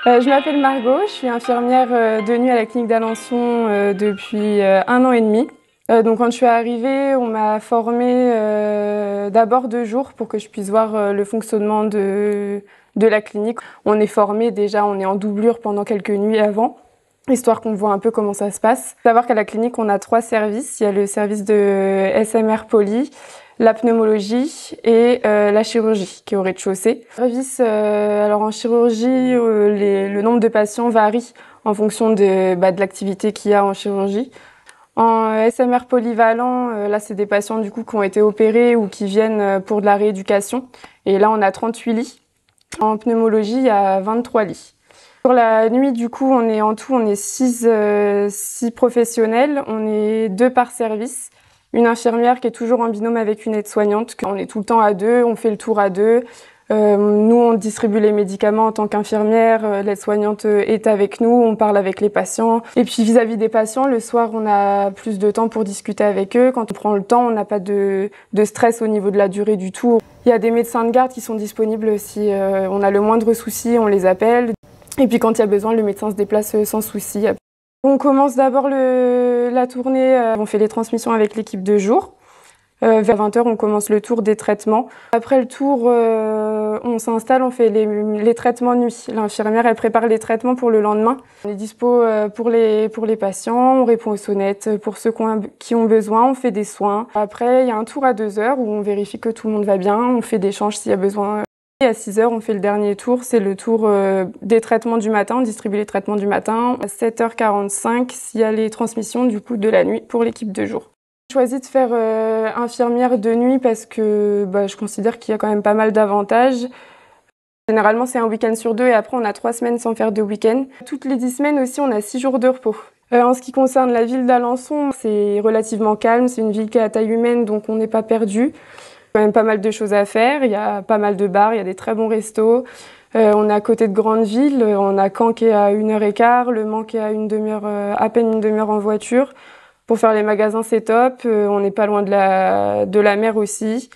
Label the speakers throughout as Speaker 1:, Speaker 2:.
Speaker 1: Je m'appelle Margot, je suis infirmière de nuit à la clinique d'Alençon depuis 1 an et demi. Donc quand je suis arrivée, on m'a formée d'abord 2 jours pour que je puisse voir le fonctionnement de la clinique. On est formé déjà, on est en doublure pendant quelques nuits avant, histoire qu'on voit un peu comment ça se passe. Faut savoir qu'à la clinique, on a 3 services. Il y a le service de SMR Poly, la pneumologie et la chirurgie qui est au rez-de-chaussée. Alors en chirurgie, le nombre de patients varie en fonction de l'activité qu'il y a en chirurgie. En SMR polyvalent, là c'est des patients du coup qui ont été opérés ou qui viennent pour de la rééducation. Et là on a 38 lits. En pneumologie, il y a 23 lits. Pour la nuit, du coup, en tout, on est 6 professionnels. On est 2 par service. Une infirmière qui est toujours en binôme avec une aide-soignante. On est tout le temps à 2, on fait le tour à 2. Nous, on distribue les médicaments en tant qu'infirmière. L'aide-soignante est avec nous, on parle avec les patients. Et puis vis-à-vis des patients, le soir, on a plus de temps pour discuter avec eux. Quand on prend le temps, on n'a pas de stress au niveau de la durée du tour. Il y a des médecins de garde qui sont disponibles si on a le moindre souci, on les appelle. Et puis quand il y a besoin, le médecin se déplace sans souci. On commence d'abord la tournée, on fait les transmissions avec l'équipe de jour. Vers 20 h, on commence le tour des traitements. Après le tour, on s'installe, on fait les traitements nuit. L'infirmière, elle prépare les traitements pour le lendemain. On est dispo pour les patients, on répond aux sonnettes pour ceux qui ont besoin, on fait des soins. Après, il y a un tour à 2 h où on vérifie que tout le monde va bien, on fait des changes s'il y a besoin. Et à 6 h, on fait le dernier tour, c'est le tour des traitements du matin, on distribue les traitements du matin. À 7 h 45, s'il y a les transmissions du coup de la nuit pour l'équipe de jour. J'ai choisi de faire infirmière de nuit parce que je considère qu'il y a quand même pas mal d'avantages. Généralement, c'est un week-end sur 2 et après, on a 3 semaines sans faire de week-end. Toutes les 10 semaines aussi, on a 6 jours de repos. En ce qui concerne la ville d'Alençon, c'est relativement calme, c'est une ville qui est à taille humaine, donc on n'est pas perdu. Il y a quand même pas mal de choses à faire, il y a pas mal de bars, il y a des très bons restos. On est à côté de grandes villes, on a Caen qui est à 1 h 15, Le Mans qui est à à peine une demi-heure en voiture. Pour faire les magasins, c'est top. On n'est pas loin de la mer aussi.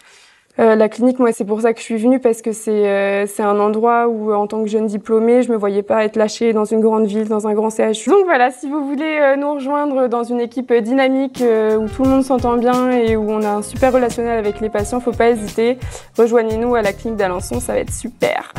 Speaker 1: La clinique, moi, c'est pour ça que je suis venue, parce que c'est un endroit où, en tant que jeune diplômée, je me voyais pas être lâchée dans une grande ville, dans un grand CHU. Donc voilà, si vous voulez nous rejoindre dans une équipe dynamique où tout le monde s'entend bien et où on a un super relationnel avec les patients, faut pas hésiter. Rejoignez-nous à la clinique d'Alençon, ça va être super.